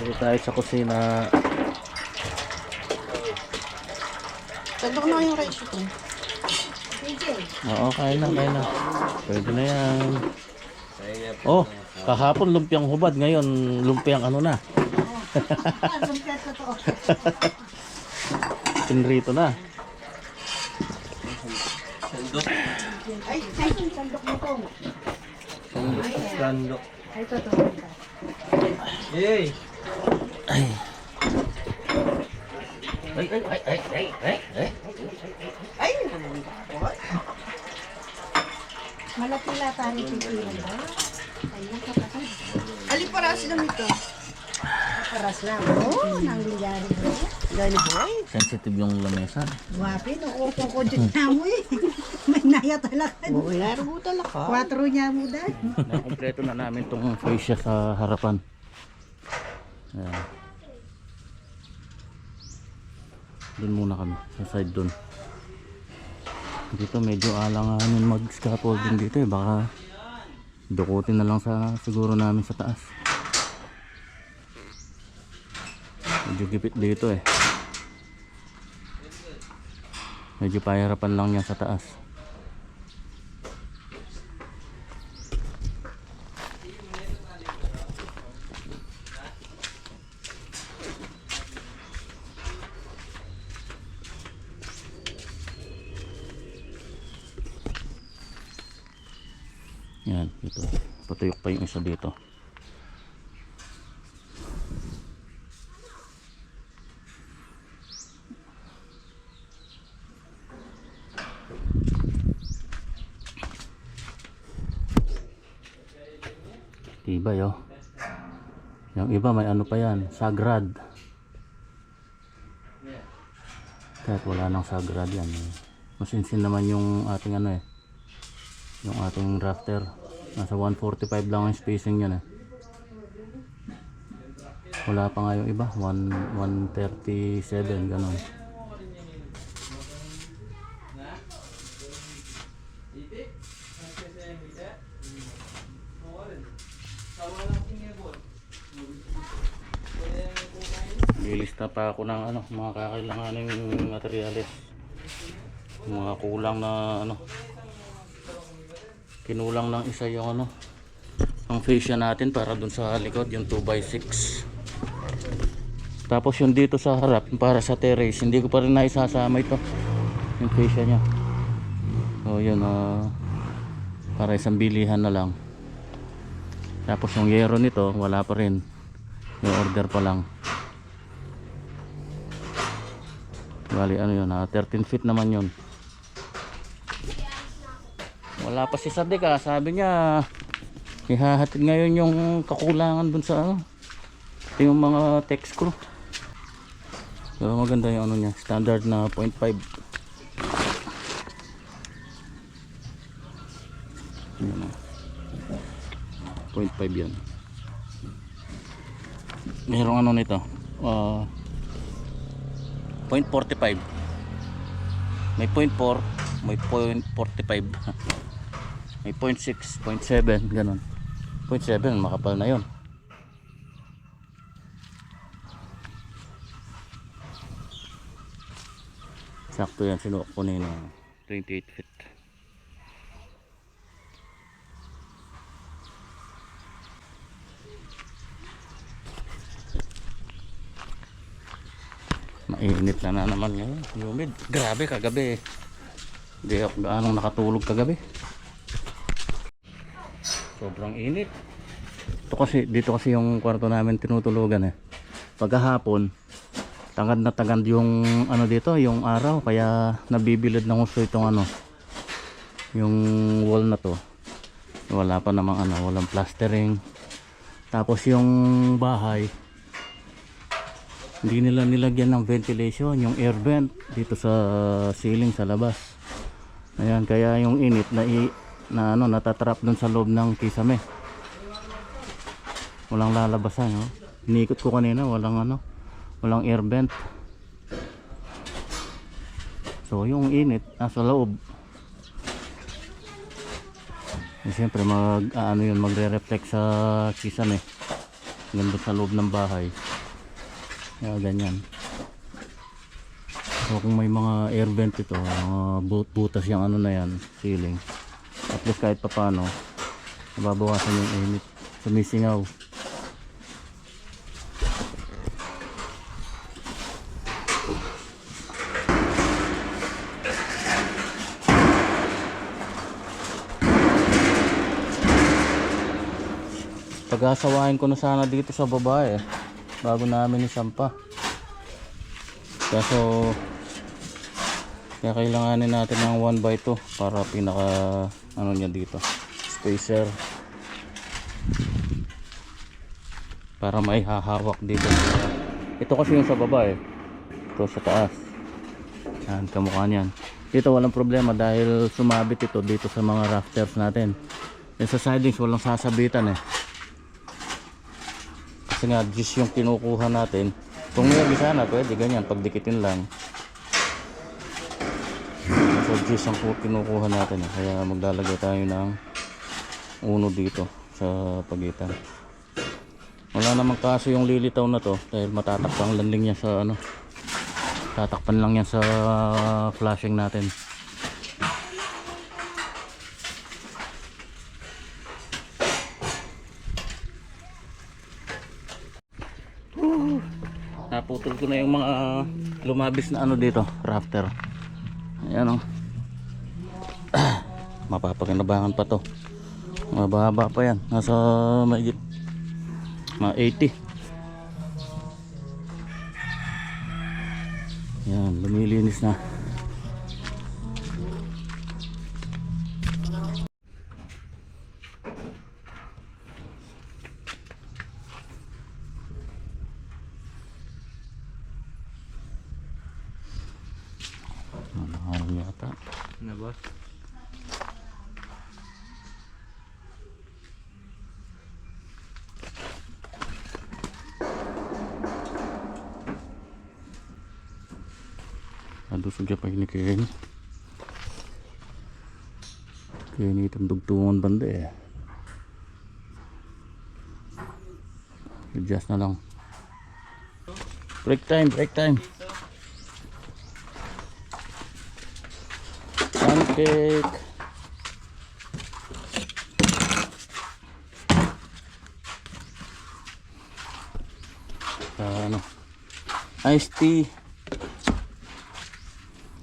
Dito tayo sa kusina. Tandok na yung rice ito. Oo, kain na, kain na. Pwede na yan. Oh, kahapon lumpiang hubad, ngayon lumpiang ano na. Pinrito na. Ay, sandok mo to. Sandok. Ay, ito. Yay! Ay. Ay. Ay, malapila tayo pipilan ba? Ay, nakapatid. Alin para sila ito? Paras lang. Oh, nangyayari bro. Gani boy. Sensitive yung lamesa. Guwapi, nauupo ko dyan na mo eh. May naya talaga. Oo, laro talaga. 4 niya mo dahil. Nakompleto na namin itong fascia sa harapan. Ayan. Doon muna kami, sa side doon. Dito medyo alanganin mag-scaffolding dito eh. Baka dukutin na lang sa siguro namin sa taas. Medyo gipit dito eh. Medyo pahirapan lang niya sa taas. Yan, ito. Patuyok pa yung isa dito. Tibay oh. Yung iba may ano pa yan, sagrad. Kahit wala nang sagrad yan. Masinsin naman yung ating ano eh. Yung ating rafter. Nasa 145 lang yung spacing yan eh. Wala pa nga yung iba. 137 ganun. Lilista pa ako ng ano, mga kakailanganing materyales. Mga kulang na ano. Kinulang lang isa yung ano, ang fascia natin para dun sa likod, yung 2x6. Tapos yung dito sa harap para sa terrace, hindi ko pa rin naisasama ito, yung fascia nya. So yun, para isang bilihan na lang. Tapos yung yero nito wala pa rin, yung order pa lang. Bali ano yun, 13 feet naman yun. Wala pa si Sadik sabi niya ihahatid ngayon yung kakulangan dun sa ano, yung mga tech screw. So maganda yung ano niya, standard na 0.5. Yan, 0.5 yan. Mayroong ano nito, 0.45. May 0.4, may 0.45. May 0.6, 0.7 ganun. 0.7 makapal na yon. Sakto yan, sinuok ko na yun, 28 feet. Mainit na naman ngayon, humid. Grabe kagabi, hindi ako gaano nakatulog kagabi. Sobrang init. Dito kasi yung kwarto namin tinutulugan eh. Pagkahapon tangad na tangad yung ano dito, yung araw, kaya nabibilad ng gusto itong ano, yung wall na to. Wala pa namang ano, walang plastering. Tapos yung bahay hindi nila nilagyan ng ventilation, yung air vent dito sa ceiling sa labas. Ayan, kaya yung init na ano, natatrap dun sa loob ng kisame. Walang lalabasan, no? Inikot ko kanina, walang ano, walang air vent. So yung init nasa loob. Siyempre mag ano yun, magre-reflect sa kisame. hanggang doon sa loob ng bahay. Kaya ganyan. So kung may mga air vent ito, butas yung ano na yan, ceiling, at least kahit pa paano nababawasan yung init, sumisingaw. Pag-asawahin ko na sana dito sa baba bago namin isampa. Kaso kaya kailanganin natin ng 1x2 para pinaka ano niya dito, spacer, para may hahawak dito. Ito kasi yung sa baba ito sa taas. Yan, kamukha niyan. Dito walang problema dahil sumabit ito dito sa mga rafters natin. Yung sa sidings walang sasabitan kasi nga just yung kinukuha natin. Kung may sana pwede ganyan, pagdikitin lang. So just ang kinukuha natin kaya maglalagay tayo ng uno dito sa pagitan. Wala namang kaso yung lilitaw na to dahil matatakpan lang niya sa ano, tatakpan lang yan sa flashing natin. Naputol ko na yung mga lumabis na ano dito, rafter. Ayan mapapakinabangan pa to. Mababa pa yan, nasa mahigit mga 80. Yan, lumilinis na. Ano yata Na boss? adusog siya pag nikain kaya nitang dugtungan banda adjust na lang. Break time pancake. Ano, iced tea.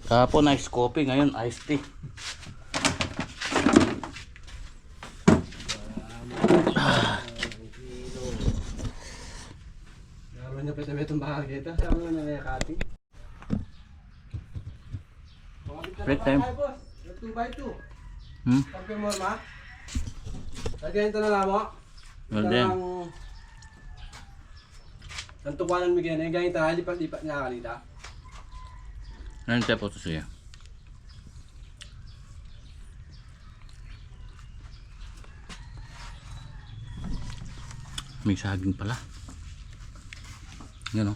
Kahapon ice coffee, ngayon iced tea. Naroon niya pa sa metong bahag ito. Sama na may cutting. Break time. 2x2. Hmm? Pagka mo ma? Lagyan ito na lang mo. Well then. Ang tukuanan mo ganyan. Ganyan tayo. Lipat niya kanita. Ano tayo po ito siya? May saging pala. Yan o.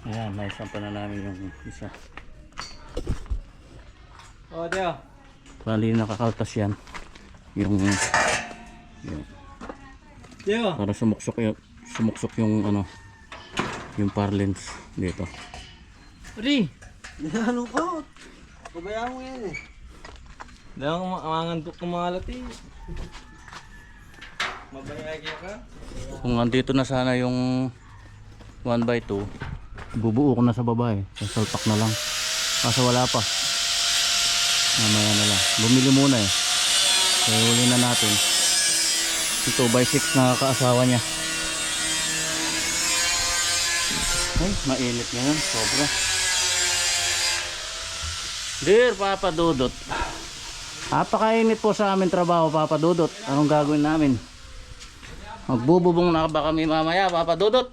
Ayan, naisampa na namin yung isa. O, Teo. Bali nakakaltas yan. Yung Teo. para sumuksok yung ano, yung parlance dito. Ri! Ano po? Pabayaan mo yan Dahil mangantuk ng mga lati. Mabayagi ka? Kung andito na sana yung 1x2, bubuo ko na sa baba sasalpak na lang. Kaso wala pa. Mamaya na lang. Bumili muna kaya huli na natin. Ito 2x6 na kaasawa niya. Ay, mainit ngayon. Sobra. Dear Papa Dudut, napakainit po sa amin trabaho, Papa Dudut. Anong gagawin namin? Magbububong na ba kami mamaya, Papa Dudut?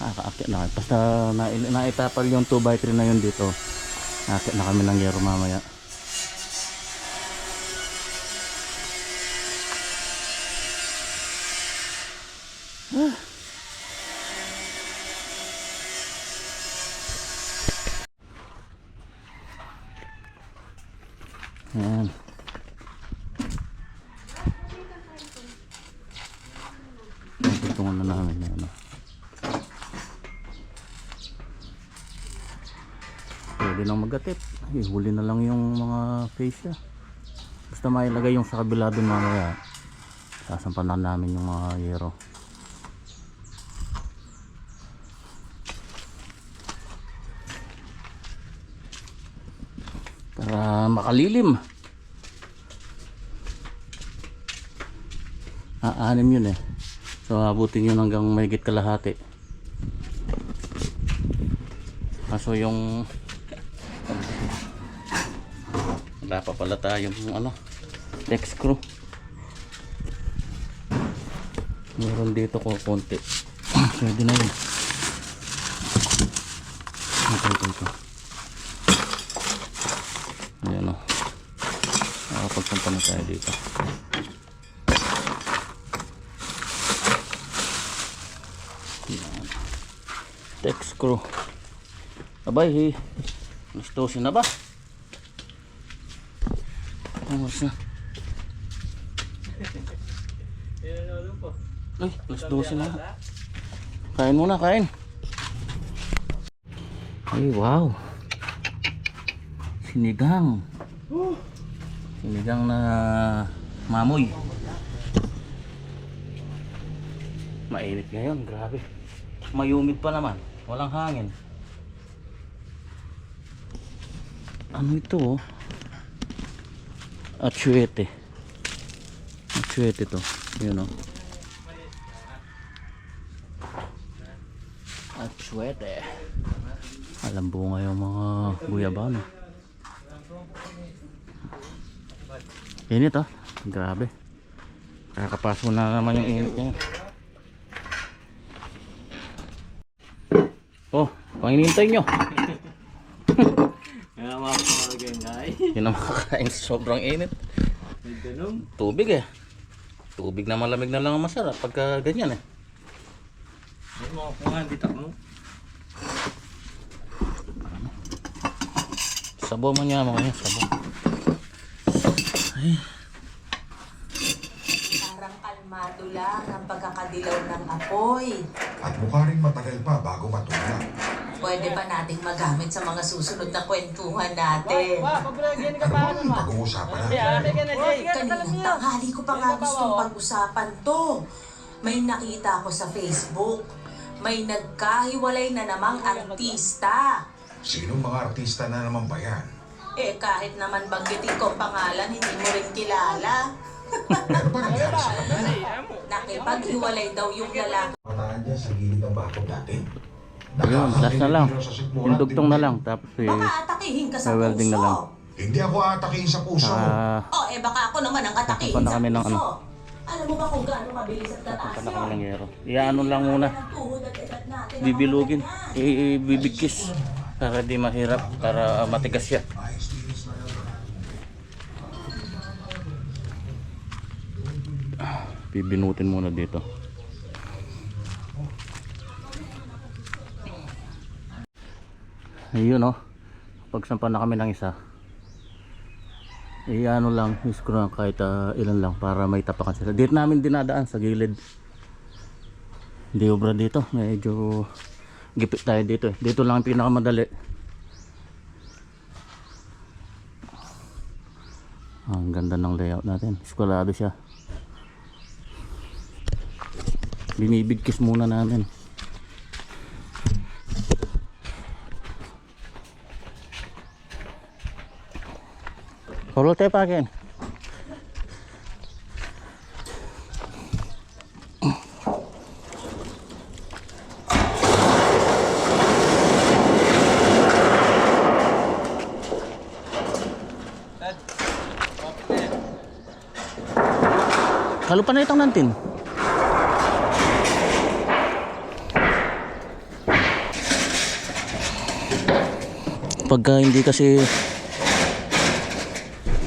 Kaakit na. Basta naitapal yung 2x3 na yun dito. Naakit na kami ng yero mamaya. pwede nang magatip. Ihuli na lang yung mga face niya. Basta mailagay yung sa kabila dun mamaya. Sasampanan namin yung mga yero. Para makalilim. Anim yun eh. So abutin yun hanggang mahigit kalahati. Kaso yung wala pa pala tayong deck screw. Meron dito ko konti. Pwede na yun. Ito. Ayan o. Nakapagsampa na tayo dito. Deck screw. Abay, alas 12 na ba? Alas na. Ay, alas 12 na. Kain muna, kain. Ay, wow. Sinigang. Sinigang na mamoy. Mainit ngayon, grabe. Mayumid pa naman. Walang hangin. Ano ito? Atsuete. Atsuete to. Yun o. Atsuete. Alam bunga yung mga guyabano. Init ah. Grabe. Kakapaso na naman yung init niya. Oh, panginintay nyo. Kaya makakagay guys. Yun ang makakain sa sobrang init. May ganun. Tubig eh. Tubig na malamig na lang ang masarap pagka ganyan eh. Ay mga kungan, dito mo. Sabo man niya mga yan, sabo. Ay. Parang kalmado lang ang pagkakadilaw ng apoy. At mukha rin matagal pa bago matulog. Pwede pa nating magamit sa mga susunod na kwentuhan natin. Ano ang pag-uusapan natin? Kaninang tanghali ko pa nga gustong pag-usapan to. May nakita ko sa Facebook. May nagkahiwalay na namang artista. Sinong mga artista na naman ba yan? Eh kahit naman banggitin ko ang pangalan, hindi mo rin kilala. Ano ba nangyari sa kanila? Nakipaghiwalay daw yung lalaki. Pataan dyan sa gilid ng bako dati. Ayun, last na lang. Yung dugtong na lang. Tapos Baka atakihin ka sa may welding na lang. puso. Hindi ako atakihin sa puso mo. Oh, eh baka ako naman ang atakihin Tatakpan na sa kami ng puso. Alam mo ba kung gaano mabilis at tataas Tatakpan na kami yun? ng yero. Iano lang muna. Ang tuhod at edad natin. Bibilugin. Ibibigkis. Para di mahirap. Para matigas siya. Bibinutin muna dito. Ayun oh. Pagsampa na kami ng isa. Ano lang, screw lang kahit ilan lang para may tapakan sila. Dito namin dinadaan sa gilid. Hindi obra dito. Medyo gipit tayo dito eh. Dito lang ang pinakamadali. Ang ganda ng layout natin. Eskwalado siya. Binibigkis muna namin. Kalau tayo pakin. Kalau pa na itong nantin. Pagka hindi kasi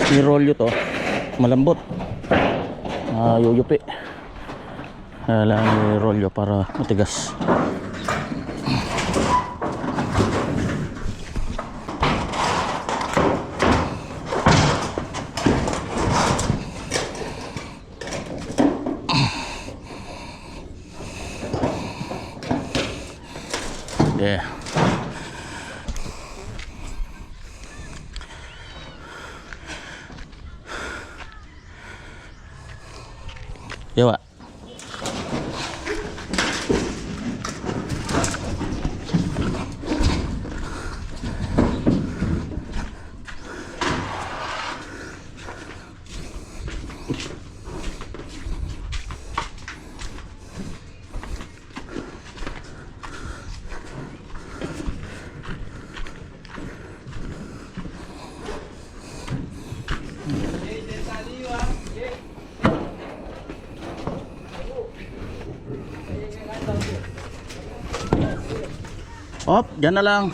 nirolyo to, malambot, yuyupi. Kailangan nirolyo para matigas. Yeah. Yawa. Op, dyan na lang.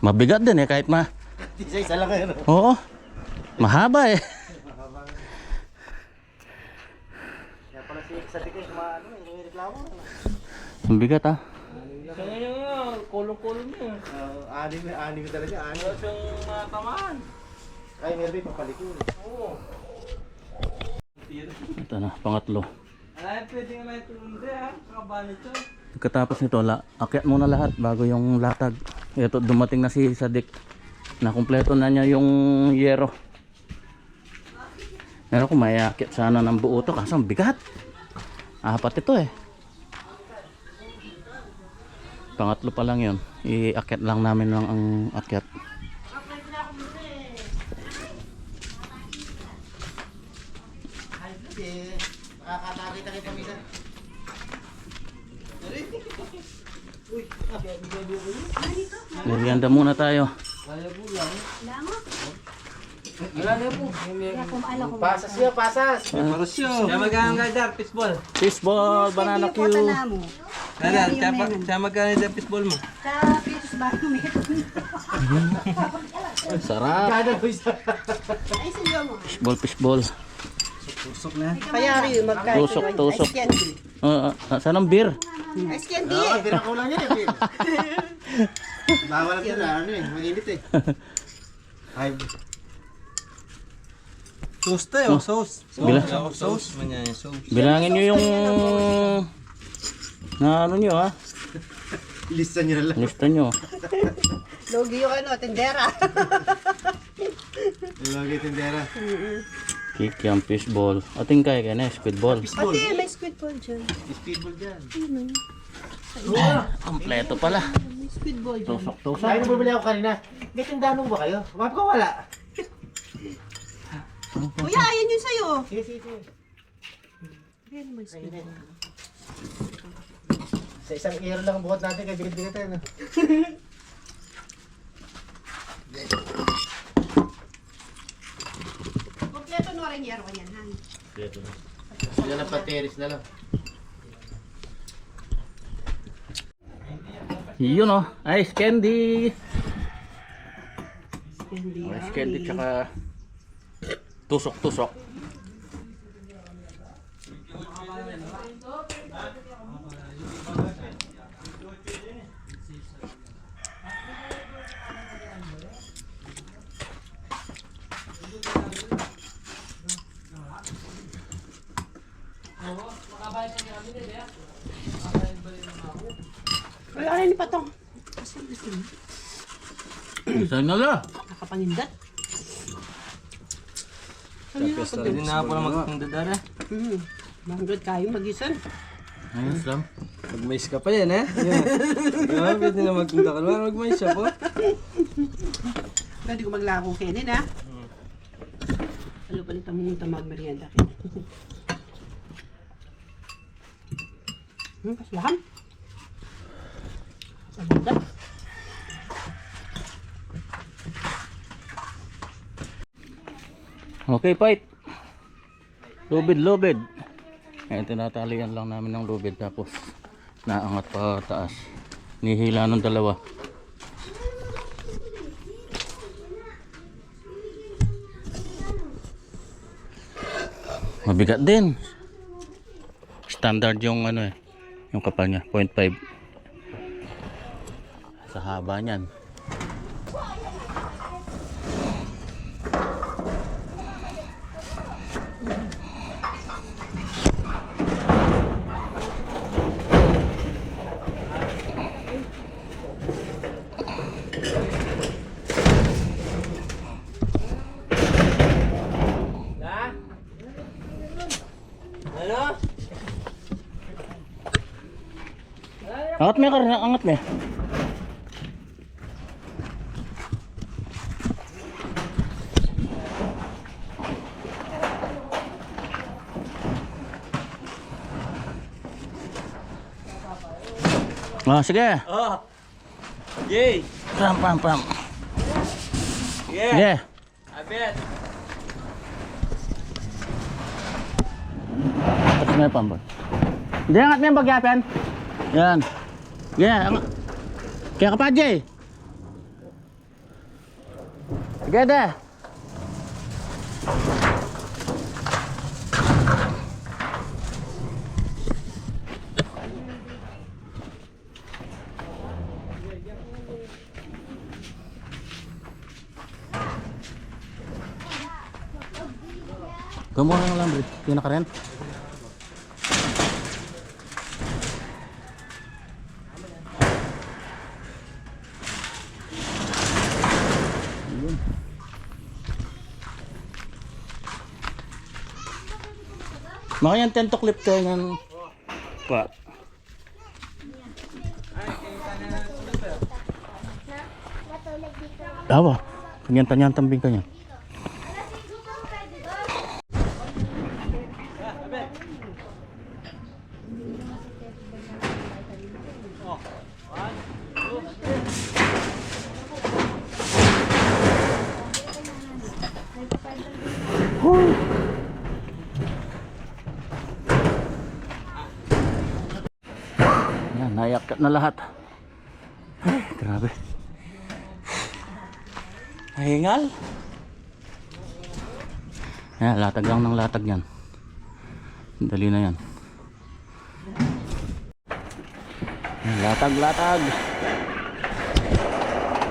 Mabigat din kahit Isa-isa lang kayo. Oo. Mahaba Kaya pala sa dikay, reklamo. Mabigat Sa ngayon nga, kulong-kulong niya. Anim talaga, anim. Wala siyang matamaan. Ay, meron papalikul. Oo. Ito na, pangatlo. Ay, pwede nga na itulong din ha. Kakabaan ito. Pagkatapos nito, akyat muna lahat bago yung latag. Ito, dumating na si Sadik. Nakumpleto na niya yung yero. Meron ko may akyat sana ng buo to, kaso ang bigat. Apat ito Pangatlo pa lang yun. Iakyat lang namin lang ang akyat. Nakakakita kita minsan. Merienda muna tayo. Pasas siya, pasas. Siya mag-aangay dar, fishball. Fishball, banana cue. Siya mag-aangay dar, fishball mo. Sa pisos ba meron? Sarap. Ay, sinyo mo. Fishball. Kaya rin, magkain. Tusok. Saan ang beer? Ice candy Pinakaw lang yan eh. Bawal ang tira, mainit eh. Ay. Sauce tayo, sauce. Sauce. Bilangin nyo yung na ano nyo Lista nyo na lang. Lista nyo. Logi yung tendera. Lagi tindera. Kikiam, fishball. Ating kaya na, squidball. Pati may squid ball dyan. Speedball dyan. Kompleto pala. May squid ball dyan. Tusok. Ay, nabubili ako kanina. May tindahan ba kayo? Map ko wala. Kuya, ayan yun sa'yo. Sige. Ayan, may squid ball. Sa isang euro lang ang buhat natin, kaya bigat-bigat tayo. Kompleto no rin yero yan, han. Yan ang pateris na lang. Yun ice candy. Candy. Ice candy tsaka tusok. Ay, ano ni Patong? Saan na la? Nakapangindat. Pwede na po na magtindadara. Manggod kayo magisan. Ayos lang. Mag-mais ka pa yan, eh? Yeah. Pwede na magpunta ka naman. Mag-mais siya po. Pwede ko maglako kenin, ha? Ano palit ang munta magmerienda. Kaslahan. Kasabutan. Okay, fight. Lubid. Ngayon tinatalian lang namin ng lubid tapos naangat pa taas. Nihila ng dalawa. Mabigat din. Standard yung yung kapal niya, 0.5. Sa haba niyan. Angat mo yung karne, angat mo. Ah, sige. Oh. Yay. Pam. Yeah. Sige. I bet. Tapos na yung pambol. Hindi, angat mo yung bagyapan. Yan. Sige, angat. Kaya ka pa, Jay. Sige, de. Kumuha ng lambre. Yun ka rin. Makanya tento clip kayo ng pa. Dawa. Kanyan-tanyan tambing kanya. Yan, nayakat na lahat. Ay, grabe. Nahingal. Yan, latag lang ng latag yan. Dali na yan. Yan, latag.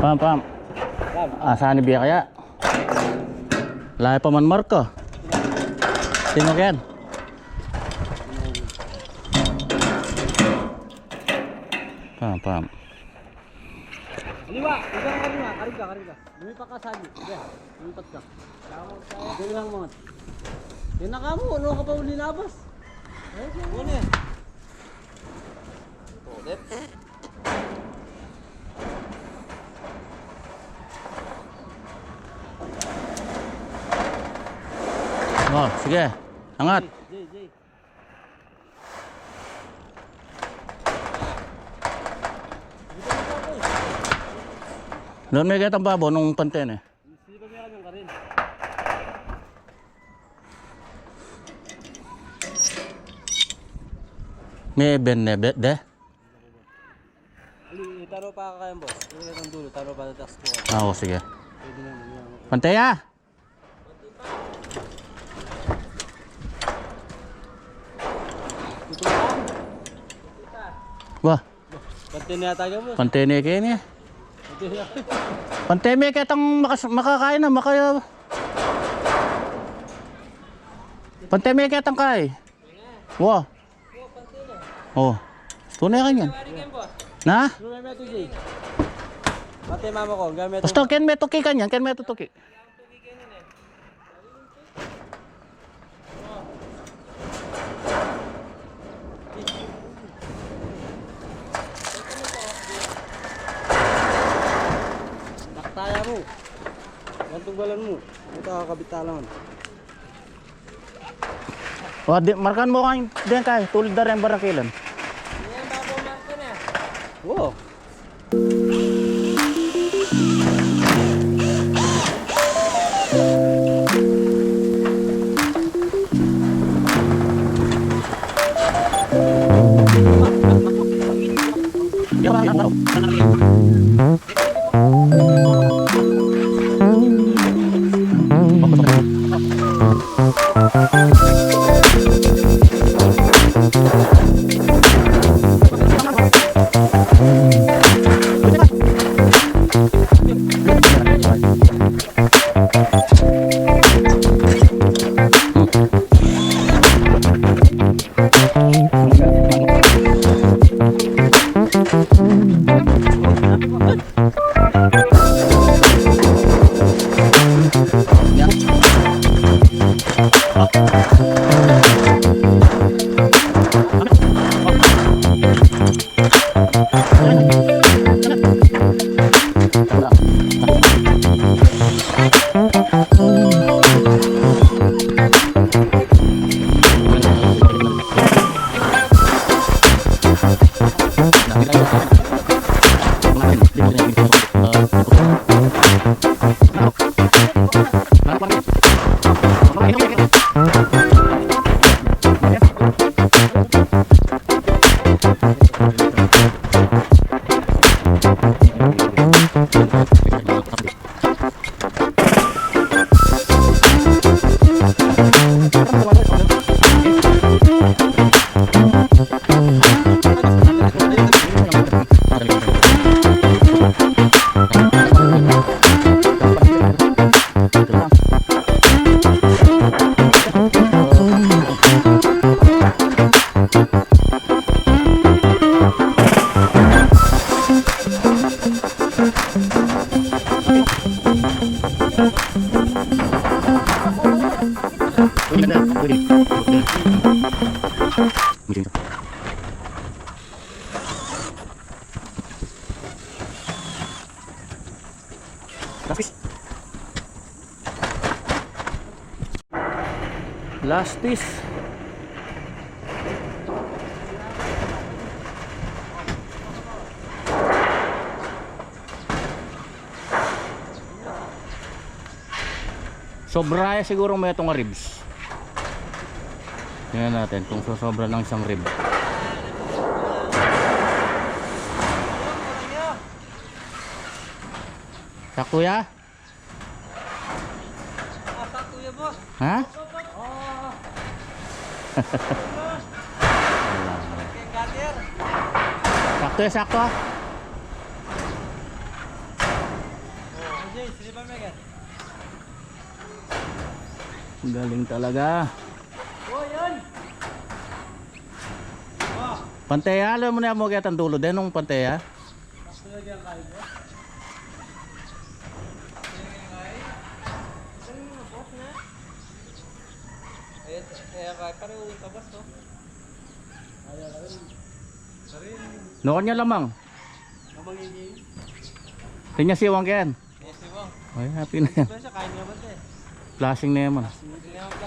Pam. Saan ni Bia kaya? Lahi pa man Marco. Sino yan? Pam. Kaliwa, karga. Lumipat ka sali. Lumipat ka. Dali lang mga. Yan na ka mo, ano ka pa uli labas? Ano yan? Ulit. Oh, sige. Angat. Jay. Doon may kitang babo nung panten eh. Hindi ba meron yung karin? May benebet de. Taro pa ka kayo, boss. Yung itong dulo, taro pa tatas ko. Oo, sige. Pwede naman yan. Panteya. Wah, Pati na yata ka, boss. pantene kayo niya. Pati na. Panteme kayo itong makakain na makaya. Panteme kayo itong kay. Wah. Oh. Tunay ka yan. Na? Gamit ito, Jay. Pati mama ko, gamit ito. Basta ken may tuki ka niyan, ken may tuki. Naktaya mo. Gantong balan mo. Ito kakabitalangan. Oh, markan mo kang din kay tulad na rin barakilan. Wow. Last piece. Sobra siguro may itong ribs. Tingnan natin kung sosobra ng isang rib. Sakto ya? Sakto ya, boss. Ha? Sakto ya, sakto. Galing talaga. Panteya, alam mo na mo kaya tandulo din nung panteya. Noon niya lamang. Tinya siwang ken. Ay, happy na yan. Flashing na yaman.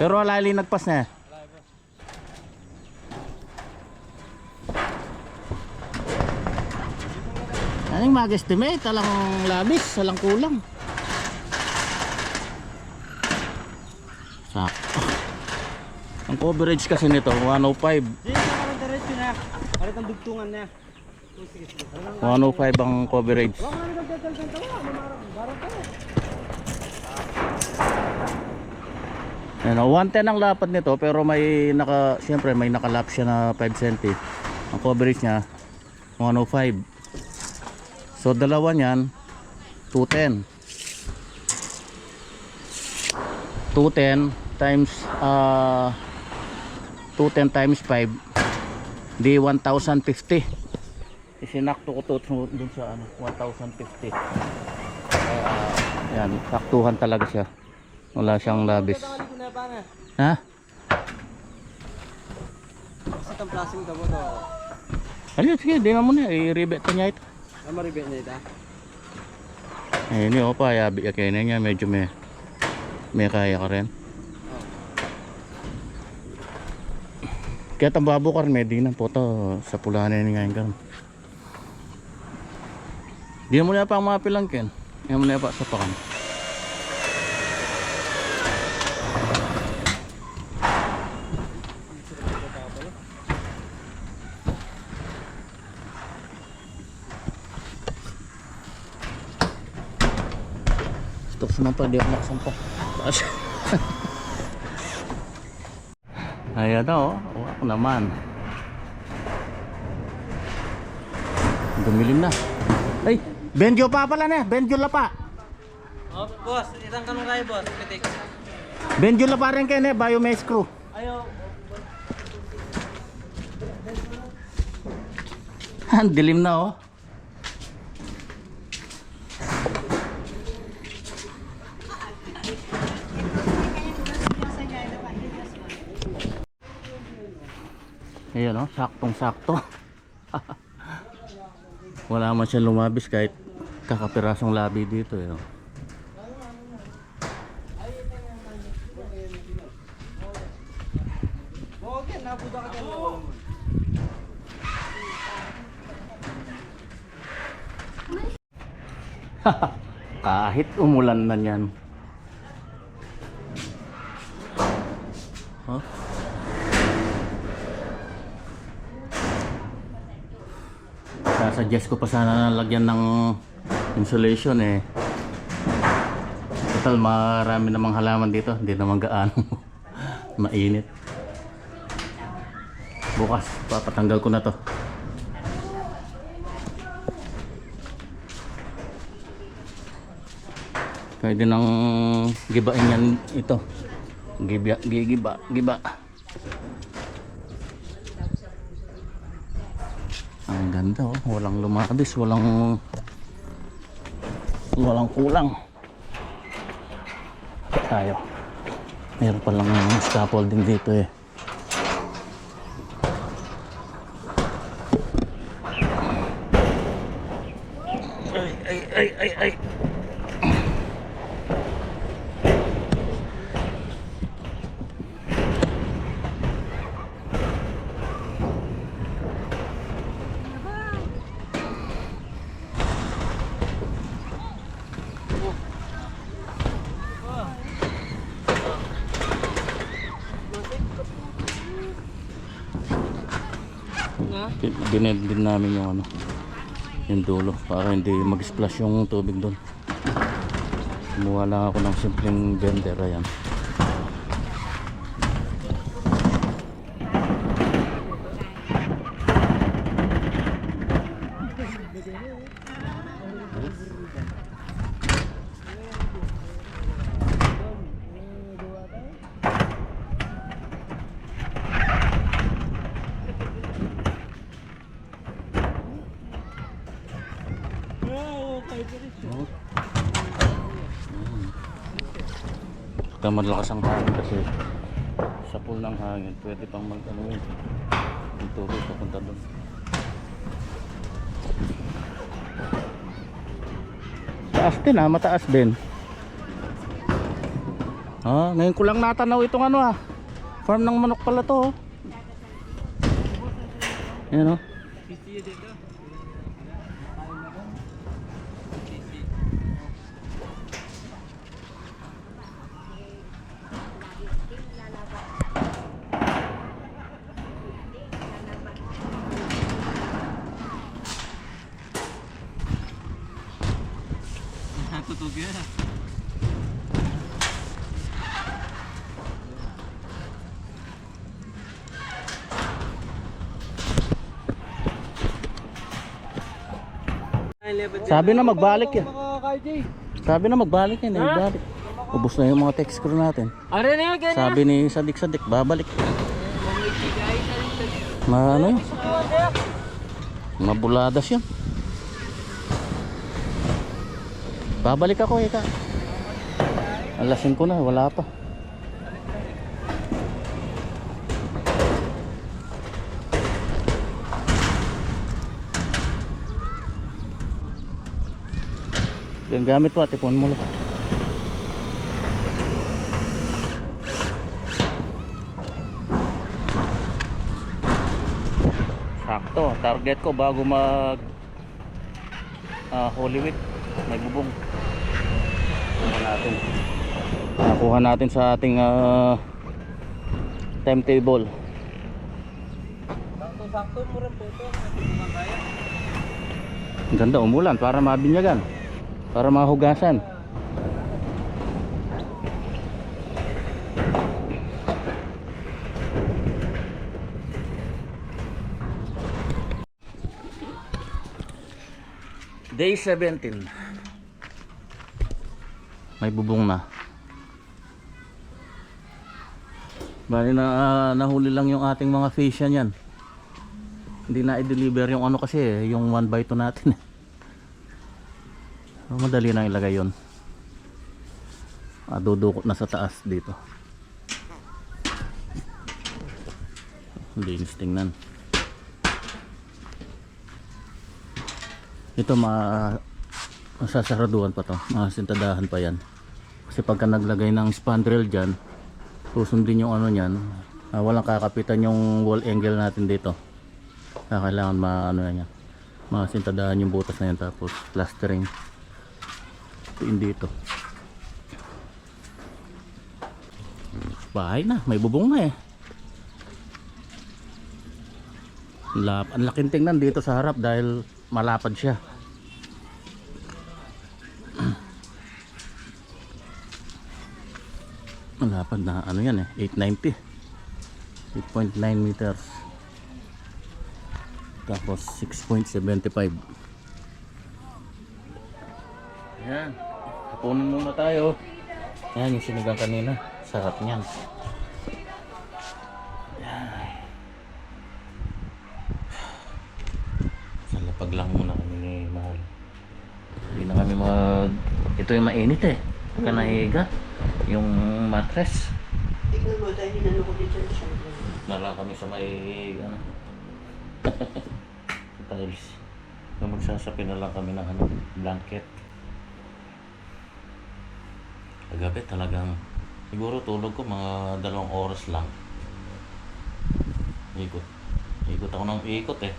Pero wala nagpas na. Anong mag-estimate? Alang labis, alang kulang. Sakto. Ang coverage kasi nito 105. Di ka diretso na. Palit ang dugtungan na. 105 ang coverage. Ano, 110 ang lapad nito pero may siyempre may nakalap siya na 5 cm. Ang coverage niya 105. So dalawa niyan 210. 210 times 210 times 5 di 1,050. Isinakto ko to dun sa ano 1,050. Yan, saktuhan talaga siya. Wala siyang labis. Ha? Kasi itong plastic daw to. Ayun, sige, di na muna. I-rebet niya ito. Ay, maribet na ito. Ayun yun, pa. Yabi ya kaya niya. Medyo may kaya ka rin. Kaya tambabo ka rin. May di na po to. Sa pulahan na yun ngayon ka rin. Di na muna pa ang mga pilangkin. Di na muna pa sa pakan. Stop naman pa, di ako nakasampa. Taas. Ayan na oh, ako naman. Dumilim na. Ay, Benjo pa pala na, Benjo la pa. Oh, boss, isang kanong kayo, boss. Pitik. Benjo la pa rin kayo na, biomass crew. Ayaw. Ang dilim na oh. Ayan o, saktong sakto. Wala man siya lumabis kahit kakapirasong labi dito eh. Okay, nabuda ka dyan. Kahit umulan na yan. Huh? Sasuggest ko pa sana na lagyan ng insulation eh. Total marami namang halaman dito, hindi naman gaano mainit. Bukas papatanggal ko na to. Pwede nang gibain yan ito. Giba. Ang ganda oh, walang lumabis, walang kulang. Tayo. Meron palang scaffolding dito eh. Ay. Dined din namin yung ano, yung dulo para hindi mag-splash yung tubig doon. Kumuha lang ako ng simpleng blender. Ayan. Malakas ang hangin kasi sa pool ng hangin pwede pang mag-ano yun, yung tubig papunta doon. Taas din mataas din. Ngayon ko lang natanaw itong ano farm ng manok pala to. Ayan Sabi na magbalik yan. Sabi na magbalik yan. Balik. Ubus na yung mga text crew natin. Sabi ni Sadik babalik. Ano yun? Mabuladas yun. Babalik ako ika. Alasin ko na, wala pa. Yung gamit mo, tipon mo lang. Sakto, target ko bago mag Holy Week, may bubong. Nakuha natin sa ating timetable. Sakto mo rin po ito. Ang ganda, umulan para mabinyagan, para mahugasan. Day 17. May bubong na. Bali na nahuli lang yung ating mga fish yan. Hindi na i-deliver yung ano kasi yung 1x2 natin. Madali na ilagay yun. Dudukot na sa taas dito. Linis tingnan. Ito masasaraduhan pa to, masintadahan pa yan. Kasi pagka naglagay ng spandrel dyan, susundin yung ano nyan, walang kakapitan yung wall angle natin dito. Kailangan masintadahan yung butas na yan, tapos plastering. Ito dito. Bahay na, may bubong na eh. Ang laking tingnan dito sa harap dahil malapad siya. Malapad na ano yan eh, 890. 8.9 meters. Tapos 6.75. Ayan. Kapunin muna tayo. Ayan yung sinigang kanina. Sarap niyan. Sa lapag lang muna kami ni Mahal. Hindi na kami ito yung mainit eh. Kanahiga. Yung mattress. Tignan mo dahil hinano ko dito siya. Nala kami sa may ano. Tiles. Nung magsasapi na lang kami ng ano, blanket. Kagabi talagang siguro tulog ko mga 2 oras lang. Ikot ako ng ikot eh.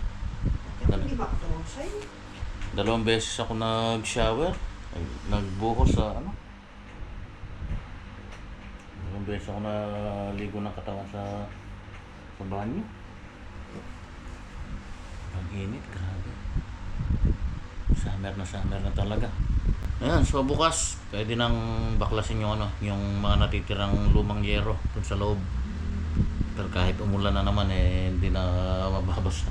Hindi ba ito sa'yo? 2 beses ako nag-shower. Nagbuhos sa ano. 2 beses ako naligo ng katawan sa banyo. Ang init, grabe. Summer na talaga. Ayan, so bukas pwede nang baklasin yung ano, yung mga natitirang lumang yero dun sa loob. Pero kahit umulan na naman eh hindi na mababasa.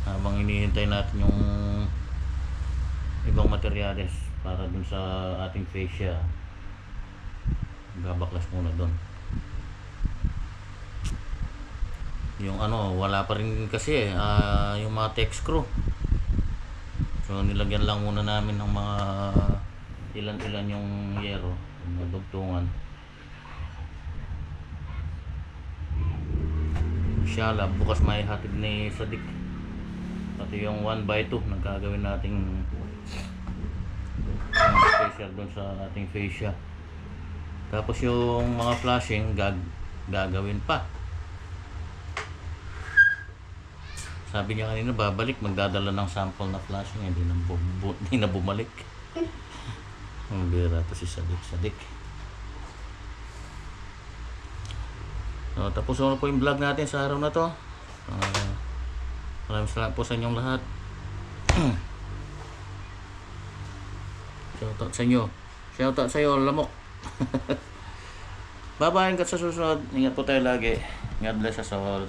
Habang hinihintay natin yung ibang materyales para dun sa ating fascia, babaklas muna dun. Yung ano, wala pa rin kasi yung mga tech screw. So nilagyan lang muna namin ng mga ilan-ilan yung yero, yung dugtungan. Inshallah, bukas may hatid ni Sadik. Pati yung 1x2 nagkagawin nating special doon sa ating fascia. Tapos yung mga flashing gagawin pa. Sabi niya kanina babalik, magdadala ng sample na flashing, hindi na bumalik. Ang bira to si Sadik. So, tapos na po yung vlog natin sa araw na to. Maraming salamat po sa inyong lahat. Shoutout sa inyo. Shoutout sa iyo, lamok. Bye bye, hanggang sa susunod. Ingat po tayo lagi. God bless us all.